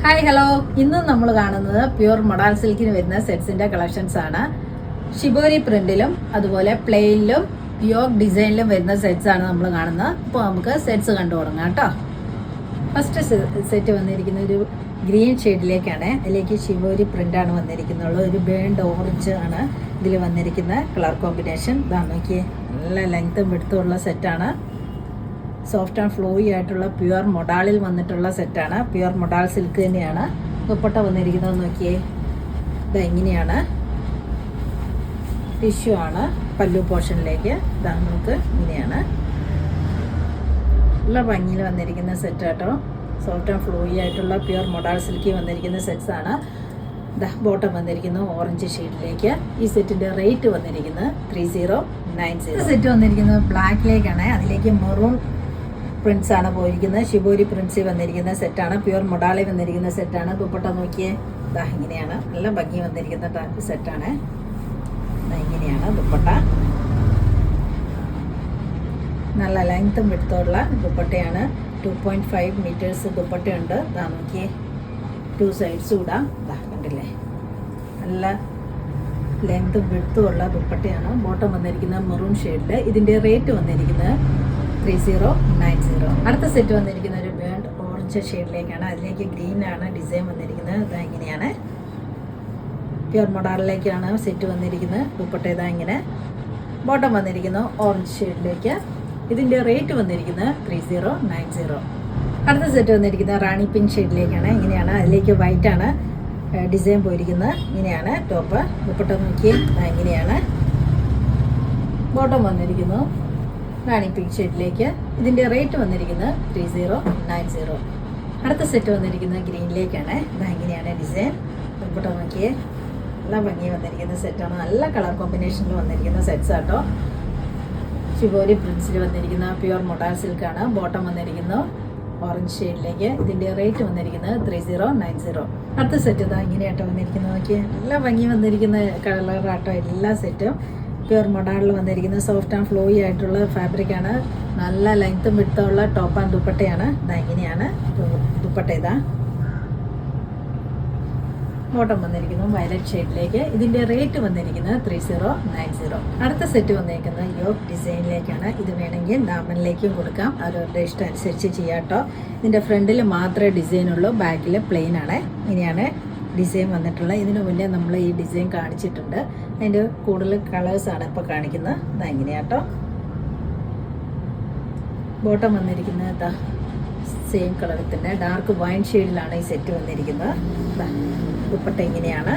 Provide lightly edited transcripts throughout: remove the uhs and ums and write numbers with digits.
Hi hello, ഇന്ന് നമ്മൾ കാണുന്നത് പ്യൂർ മൊഡാൾ സിൽക്കിന് വരുന്ന സെറ്റ്സിന്റെ കളക്ഷൻസ് ആണ്. ഷിബോരി പ്രിന്റിലും അതുപോലെ പ്ലെയിനിലും യോഗ് ഡിസൈനിലും വരുന്ന സെറ്റ്സ് ആണ് നമ്മൾ കാണുന്നത്. അപ്പോൾ നമുക്ക് സെറ്റ്സ് കണ്ടു തുടങ്ങാം കേട്ടോ. ഫസ്റ്റ് സെറ്റ് വന്നിരിക്കുന്ന ഒരു ഗ്രീൻ ഷെയ്ഡിലേക്കാണ്. അതിലേക്ക് ഷിബോരി പ്രിന്റാണ് വന്നിരിക്കുന്നുള്ളൂ. ഒരു ബേൺഡ് ഓറഞ്ച് ആണ് ഇതിൽ വന്നിരിക്കുന്ന കളർ കോമ്പിനേഷൻ. ഇതാ നോക്കിയേ, നല്ല ലെങ്ത്തും വിടുത്തുമുള്ള സെറ്റാണ്. സോഫ്റ്റ് ആൻഡ് ഫ്ലോയി ആയിട്ടുള്ള പ്യുവർ മൊഡാളിൽ വന്നിട്ടുള്ള സെറ്റാണ്. പ്യുവർ മൊഡാൾ സിൽക്ക് തന്നെയാണ്. ദുപ്പട്ട വന്നിരിക്കുന്നത് നോക്കിയേ, ഇത് ഇങ്ങനെയാണ്. ടിഷ്യൂ ആണ് പല്ലു പോർഷനിലേക്ക്. ഇതാ നമുക്ക് ഇങ്ങനെയാണ് നല്ല ഭംഗിയിൽ വന്നിരിക്കുന്ന സെറ്റ് കേട്ടോ. സോഫ്റ്റ് ആൻഡ് ഫ്ലോയി ആയിട്ടുള്ള പ്യുവർ മൊഡാൾ സിൽക്കി വന്നിരിക്കുന്ന സെറ്റ്സ് ആണ്. ബോട്ടം വന്നിരിക്കുന്നു ഓറഞ്ച് ഷെയ്ഡിലേക്ക്. ഈ സെറ്റിൻ്റെ റേറ്റ് വന്നിരിക്കുന്നത് 3090. സെറ്റ് വന്നിരിക്കുന്നത് ബ്ലാക്കിലേക്കാണ്. അതിലേക്ക് മെറൂൺ പ്രിൻസ് ആണ് പോയിരിക്കുന്നത്. ഷിബോരി പ്രിൻസിൽ വന്നിരിക്കുന്ന സെറ്റാണ്. പ്യുവർ മൊഡാളി വന്നിരിക്കുന്ന സെറ്റാണ്. ദുപ്പട്ട നോക്കിയേ, ഇതാ ഇങ്ങനെയാണ്. നല്ല ഭംഗി വന്നിരിക്കുന്ന സെറ്റാണ്. ഇങ്ങനെയാണ് ദുപ്പട്ട. നല്ല ലെങ്ത്തും വിടുത്തുള്ള ദുപ്പട്ടയാണ്. 2.5 മീറ്റേഴ്സ് ദുപ്പട്ടയുണ്ട്. ഇതാ നോക്കിയേ, 2 സൈഡ്സും ഇടാം. ഇതാ കണ്ടില്ലേ, നല്ല ലെങ്ത്തും വിടുത്തുമുള്ള ദുപ്പട്ടയാണ്. ബോട്ടം വന്നിരിക്കുന്നത് മെറൂൺ ഷെയ്ഡിൽ. ഇതിൻ്റെ റേറ്റ് വന്നിരിക്കുന്നത് 3090. അടുത്ത സെറ്റ് വന്നിരിക്കുന്ന ഒരു ബേൺഡ് ഓറഞ്ച് ഷെയ്ഡിലേക്കാണ്. അതിലേക്ക് ഗ്രീൻ ആണ് ഡിസൈൻ വന്നിരിക്കുന്നത്. ഇതാ ഇങ്ങനെയാണ്. പ്യുവർ മൊഡാളിലേക്കാണ് സെറ്റ് വന്നിരിക്കുന്നത്. ദുപ്പട്ട ഇതാ ഇങ്ങനെ. ബോട്ടം വന്നിരിക്കുന്നു ഓറഞ്ച് ഷെയ്ഡിലേക്ക്. ഇതിൻ്റെ റേറ്റ് വന്നിരിക്കുന്നത് 3090. അടുത്ത സെറ്റ് വന്നിരിക്കുന്നത് റാണി പിങ്ക് ഷെയ്ഡിലേക്കാണ്. ഇങ്ങനെയാണ്. അതിലേക്ക് വൈറ്റ് ആണ് ഡിസൈൻ പോയിരിക്കുന്നത്. ഇങ്ങനെയാണ് ടോപ്പ്. ദുപ്പട്ട നോക്കി ഇങ്ങനെയാണ്. ബോട്ടം വന്നിരിക്കുന്നു റാണി പിങ്ക് ഷെയ്ഡിലേക്ക്. ഇതിൻ്റെ റേറ്റ് വന്നിരിക്കുന്നത് 3090. അടുത്ത സെറ്റ് വന്നിരിക്കുന്നത് ഗ്രീനിലേക്കാണ്. ഇതാ ഇങ്ങനെയാണ് ഡിസൈൻ. ദുപ്പട്ട നോക്കിയേ, നല്ല ഭംഗി വന്നിരിക്കുന്ന സെറ്റാണ്. നല്ല കളർ കോമ്പിനേഷനിൽ വന്നിരിക്കുന്ന സെറ്റ്സ് ആട്ടോ. ഷിബോരി പ്രിൻസിൽ വന്നിരിക്കുന്ന പ്യുവർ മൊഡാൾ സിൽക്കാണ്. ബോട്ടം വന്നിരിക്കുന്നു ഓറഞ്ച് ഷെയ്ഡിലേക്ക്. ഇതിൻ്റെ റേറ്റ് വന്നിരിക്കുന്നത് 3090. അടുത്ത സെറ്റ് ഇതാ ഇങ്ങനെയാട്ടോ വന്നിരിക്കുന്നത്. നോക്കിയേ, നല്ല ഭംഗി വന്നിരിക്കുന്ന കളറാട്ടോ എല്ലാ സെറ്റും. പ്യുവർ മൊഡാളിൽ വന്നിരിക്കുന്ന സോഫ്റ്റ് ആൻഡ് ഫ്ലോയി ആയിട്ടുള്ള ഫാബ്രിക്കാണ്. നല്ല ലെങ്ത്തും വിടുത്തുള്ള ടോപ്പ് ആൻഡ് ദുപ്പട്ടയാണ്. ഇതാ ഇങ്ങനെയാണ് ദുപ്പട്ട. ഇതാ ബോട്ടം വന്നിരിക്കുന്നു വയലറ്റ് ഷെയ്ഡിലേക്ക്. ഇതിൻ്റെ റേറ്റ് വന്നിരിക്കുന്നത് 3090. അടുത്ത സെറ്റ് വന്നിരിക്കുന്നത് യോഗ് ഡിസൈനിലേക്കാണ്. ഇത് വേണമെങ്കിൽ ദാമനിലേക്കും കൊടുക്കാം. അവരവരുടെ ഇഷ്ടം അനുസരിച്ച് ചെയ്യാം കേട്ടോ. ഇതിൻ്റെ ഫ്രണ്ടിൽ മാത്രമേ ഡിസൈനുള്ളൂ, ബാക്കിൽ പ്ലെയിൻ ആണ്. ഇങ്ങനെയാണ് ഡിസൈൻ വന്നിട്ടുള്ളത്. ഇതിനു മുന്നേ നമ്മൾ ഈ ഡിസൈൻ കാണിച്ചിട്ടുണ്ട്. അതിൻ്റെ കൂടുതൽ കളേഴ്സാണ് ഇപ്പോൾ കാണിക്കുന്നത്. ഇതാ ഇങ്ങനെയാട്ടോ. ബോട്ടം വന്നിരിക്കുന്നത് ഇതാ സെയിം കളറിൽ തന്നെ ഡാർക്ക് വൈൻ ഷെയ്ഡിലാണ് ഈ സെറ്റ് വന്നിരിക്കുന്നത്. ഇതാ ദുപ്പട്ട ഇങ്ങനെയാണ്.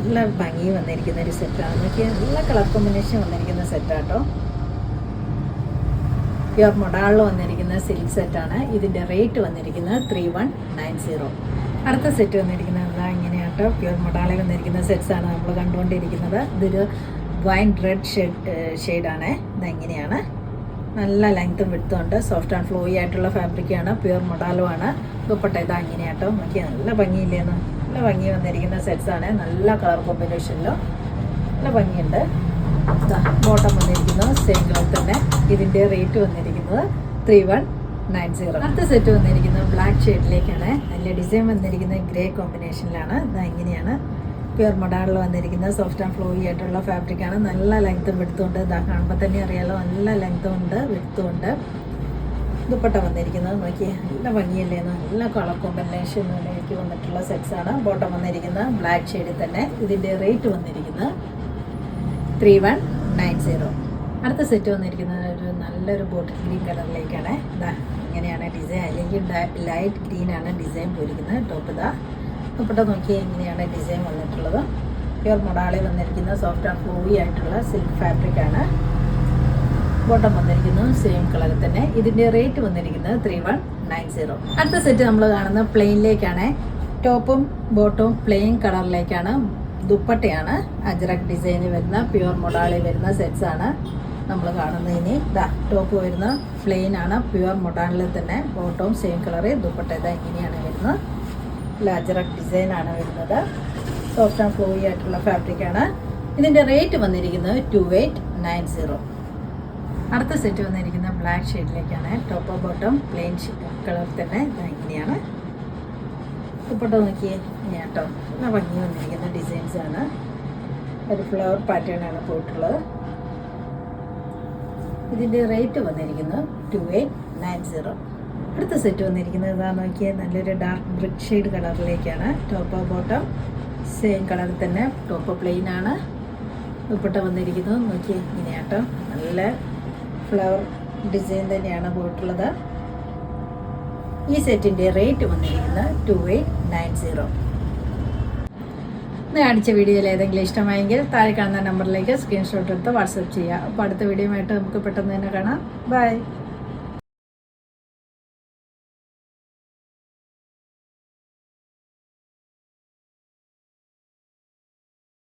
നല്ല ഭംഗി വന്നിരിക്കുന്ന ഒരു സെറ്റാണ്. നോക്കിയാൽ നല്ല കളർ കോമ്പിനേഷൻ വന്നിരിക്കുന്ന സെറ്റാട്ടോ. പ്യുവർ മൊഡാളിൽ വന്നിരിക്കുന്ന സിൽക്ക് സെറ്റാണ്. ഇതിൻ്റെ റേറ്റ് വന്നിരിക്കുന്നത് 3190. അടുത്ത സെറ്റ് വന്നിരിക്കുന്നത് എന്താ ഇങ്ങനെയാട്ടോ. പ്യുവർ മൊഡാളിൽ വന്നിരിക്കുന്ന സെറ്റ്സാണ് നമ്മൾ കണ്ടുകൊണ്ടിരിക്കുന്നത്. ഇതൊരു വൈൻ റെഡ് ഷെയ്ഡാണ്. ഇതാ ഇങ്ങനെയാണ്. നല്ല ലെങ്ത്തും വിടുത്തുണ്ട്. സോഫ്റ്റ് ആൻഡ് ഫ്ലോയി ആയിട്ടുള്ള ഫാബ്രിക്കാണ്. പ്യുവർ മൊഡാലുമാണ്. ദുപ്പട്ട ഇതാ ഇങ്ങനെയാട്ടോ. നോക്കിയാൽ നല്ല ഭംഗിയില്ലേന്ന്. നല്ല ഭംഗി വന്നിരിക്കുന്ന സെറ്റ്സാണ്. നല്ല കളർ കോമ്പിനേഷനിലും നല്ല ഭംഗിയുണ്ട്. ബോട്ടം വന്നിരിക്കുന്നത് സെയിം കളർ തന്നെ. ഇതിൻ്റെ റേറ്റ് വന്നിരിക്കുന്നത് 3190. അടുത്ത സെറ്റ് വന്നിരിക്കുന്നത് ബ്ലാക്ക് ഷെയ്ഡിലേക്കാണ്. അതിൻ്റെ ഡിസൈൻ വന്നിരിക്കുന്നത് ഗ്രേ കോമ്പിനേഷനിലാണ്. ഇതാ ഇങ്ങനെയാണ്. പ്യുവർ മൊഡാളിൽ വന്നിരിക്കുന്നത് സോഫ്റ്റ് ആൻഡ് ഫ്ലോയി ആയിട്ടുള്ള ഫാബ്രിക്കാണ്. നല്ല ലെങ്ത്തും വിടുത്തുണ്ട്. ഇതാ കാണുമ്പോൾ തന്നെ അറിയാലോ, നല്ല ലെങ്ത്തും ഉണ്ട് വിടുത്തുണ്ട്. ദുപ്പട്ട വന്നിരിക്കുന്നത് നോക്കിയേ, നല്ല ഭംഗിയല്ലേ. നല്ല കളർ കോമ്പിനേഷനിലേക്ക് വന്നിട്ടുള്ള സെറ്റ്സാണ്. ബോട്ടം വന്നിരിക്കുന്നത് ബ്ലാക്ക് ഷെയ്ഡിൽ തന്നെ. ഇതിൻ്റെ റേറ്റ് വന്നിരിക്കുന്നത് 3190. അടുത്ത സെറ്റ് വന്നിരിക്കുന്നത് ഒരു നല്ലൊരു ബോട്ടിൽ ഗ്രീൻ കളറിലേക്കാണ്. ഇതാ ഇങ്ങനെയാണ് ഡിസൈൻ. അല്ലെങ്കിൽ ലൈറ്റ് ഗ്രീനാണ് ഡിസൈൻ പോയിരിക്കുന്നത്. ടോപ്പ് ഇതാ. ദുപ്പട്ട നോക്കിയാൽ ഇങ്ങനെയാണ് ഡിസൈൻ വന്നിട്ടുള്ളത്. പ്യുവർ മൊഡാളിൽ വന്നിരിക്കുന്ന സോഫ്റ്റ് ആൻഡ് ഫ്ലോയി ആയിട്ടുള്ള സിൽക്ക് ഫാബ്രിക്കാണ്. ബോട്ടം വന്നിരിക്കുന്നത് സെയിം കളറിൽ തന്നെ. ഇതിൻ്റെ റേറ്റ് വന്നിരിക്കുന്നത് 3190. അടുത്ത സെറ്റ് നമ്മൾ കാണുന്നത് പ്ലെയിനിലേക്കാണ്. ടോപ്പും ബോട്ടവും പ്ലെയിൻ കളറിലേക്കാണ്. ദുപ്പട്ടയാണ് അജ്രക് ഡിസൈനിൽ വരുന്ന പ്യുവർ മൊഡാളിൽ വരുന്ന സെറ്റ്സാണ് നമ്മൾ കാണുന്നത്. ഇനി ഇതാ ടോപ്പ് വരുന്ന പ്ലെയിൻ ആണ്. പ്യുവർ മൊഡാളിൽ തന്നെ. ബോട്ടവും സെയിം കളറ്. ദുപ്പട്ട ഇതാ ഇങ്ങനെയാണ് വരുന്നത്. അജ്രക് ഡിസൈനാണ് വരുന്നത്. സോഫ്റ്റ് ആൻഡ് ഫ്ലോയി ആയിട്ടുള്ള ഫാബ്രിക്കാണ്. ഇതിൻ്റെ റേറ്റ് വന്നിരിക്കുന്നത് 2890. അടുത്ത സെറ്റ് വന്നിരിക്കുന്നത് ബ്ലാക്ക് ഷെയ്ഡിലേക്കാണ്. ടോപ്പ് ബോട്ടം പ്ലെയിൻ കളർ തന്നെ ഇങ്ങനെയാണ്. ദുപ്പട്ട നോക്കിയേ ഇനി കേട്ടോ നല്ല ഭംഗി വന്നിരിക്കുന്ന ഡിസൈൻസാണ്. ഒരു ഫ്ലവർ പാറ്റേണാണ് പോയിട്ടുള്ളത്. ഇതിൻ്റെ റേറ്റ് വന്നിരിക്കുന്നത് 2890. അടുത്ത സെറ്റ് വന്നിരിക്കുന്നത് ഇതാ നോക്കിയാൽ നല്ലൊരു ഡാർക്ക് ബ്രിക്ക് ഷെയ്ഡ് കളറിലേക്കാണ്. ടോപ്പ് ബോട്ടം സെയിം കളറിൽ തന്നെ. ടോപ്പ് പ്ലെയിൻ ആണ്. ദുപ്പട്ട വന്നിരിക്കുന്നത് നോക്കിയേ ഇങ്ങനെയാട്ടോ നല്ല ഫ്ലവർ ഡിസൈൻ തന്നെയാണ് പോയിട്ടുള്ളത്. ഈ സെറ്റിൻ്റെ റേറ്റ് വന്നിരിക്കുന്നത് 2890. കാണിച്ച വീഡിയോയിൽ ഏതെങ്കിലും ഇഷ്ടമായെങ്കിൽ താഴെ കാണുന്ന നമ്പറിലേക്ക് സ്ക്രീൻഷോട്ട് എടുത്ത് വാട്സപ്പ് ചെയ്യുക. അപ്പോൾ അടുത്ത വീഡിയോ ആയിട്ട് നമുക്ക് പെട്ടെന്ന് തന്നെ കാണാം. ബൈ.